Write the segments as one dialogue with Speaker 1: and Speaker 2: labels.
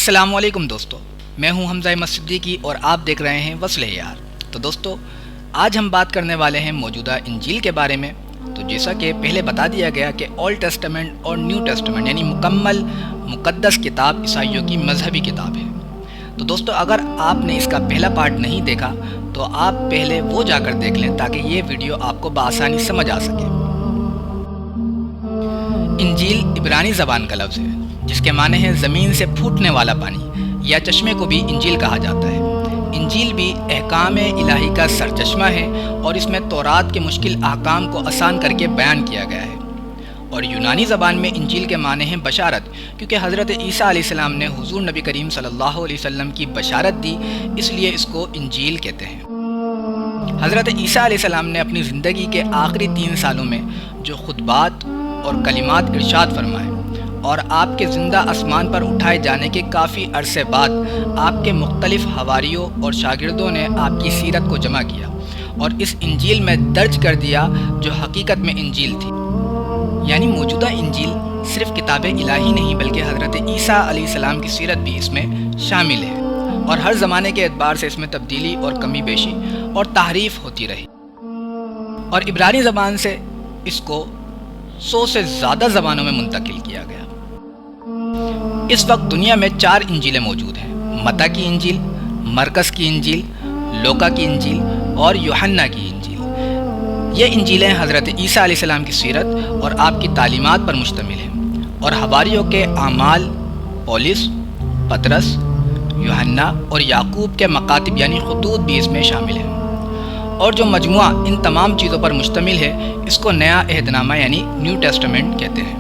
Speaker 1: السلام علیکم دوستو، میں ہوں حمزہ احمد صدیقی اور آپ دیکھ رہے ہیں وصل یار۔ تو دوستو، آج ہم بات کرنے والے ہیں موجودہ انجیل کے بارے میں۔ تو جیسا کہ پہلے بتا دیا گیا کہ اولڈ ٹیسٹمنٹ اور نیو ٹیسٹمنٹ یعنی مکمل مقدس کتاب عیسائیوں کی مذہبی کتاب ہے۔ تو دوستو، اگر آپ نے اس کا پہلا پارٹ نہیں دیکھا تو آپ پہلے وہ جا کر دیکھ لیں تاکہ یہ ویڈیو آپ کو بآسانی سمجھ آ سکے۔ انجیل عبرانی زبان کا لفظ ہے جس کے معنی ہے زمین سے پھوٹنے والا پانی، یا چشمے کو بھی انجیل کہا جاتا ہے۔ انجیل بھی احکام الہی کا سرچشمہ ہے اور اس میں تورات کے مشکل احکام کو آسان کر کے بیان کیا گیا ہے۔ اور یونانی زبان میں انجیل کے معنی ہیں بشارت، کیونکہ حضرت عیسیٰ علیہ السلام نے حضور نبی کریم صلی اللہ علیہ وسلم کی بشارت دی، اس لیے اس کو انجیل کہتے ہیں۔ حضرت عیسیٰ علیہ السلام نے اپنی زندگی کے آخری 3 سالوں میں جو خطبات اور کلمات ارشاد فرمائے، اور آپ کے زندہ آسمان پر اٹھائے جانے کے کافی عرصے بعد آپ کے مختلف حواریوں اور شاگردوں نے آپ کی سیرت کو جمع کیا اور اس انجیل میں درج کر دیا جو حقیقت میں انجیل تھی۔ یعنی موجودہ انجیل صرف کتاب الہی نہیں بلکہ حضرت عیسیٰ علیہ السلام کی سیرت بھی اس میں شامل ہے، اور ہر زمانے کے اعتبار سے اس میں تبدیلی اور کمی بیشی اور تحریف ہوتی رہی، اور عبرانی زبان سے اس کو 100 سے زیادہ زبانوں میں منتقل کیا گیا۔ اس وقت دنیا میں 4 انجیلیں موجود ہیں: متی کی انجیل، مرکز کی انجیل، لوکا کی انجیل اور یوحنا کی انجیل۔ یہ انجیلیں حضرت عیسیٰ علیہ السلام کی سیرت اور آپ کی تعلیمات پر مشتمل ہیں، اور حواریوں کے اعمال، پولس، پطرس، یوحنا اور یعقوب کے مکاتب یعنی خطوط بھی اس میں شامل ہیں۔ اور جو مجموعہ ان تمام چیزوں پر مشتمل ہے اس کو نیا عہد نامہ یعنی نیو ٹیسٹمنٹ کہتے ہیں۔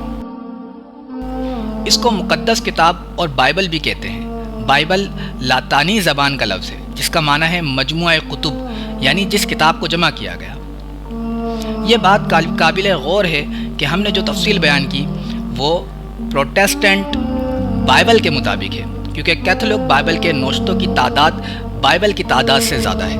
Speaker 1: اس کو مقدس کتاب اور بائبل بھی کہتے ہیں۔ بائبل لاطینی زبان کا لفظ ہے جس کا معنی ہے مجموعہ کتب، یعنی جس کتاب کو جمع کیا گیا۔ یہ بات قابل غور ہے کہ ہم نے جو تفصیل بیان کی وہ پروٹسٹنٹ بائبل کے مطابق ہے، کیونکہ کیتھولک بائبل کے نوشتوں کی تعداد بائبل کی تعداد سے زیادہ ہے۔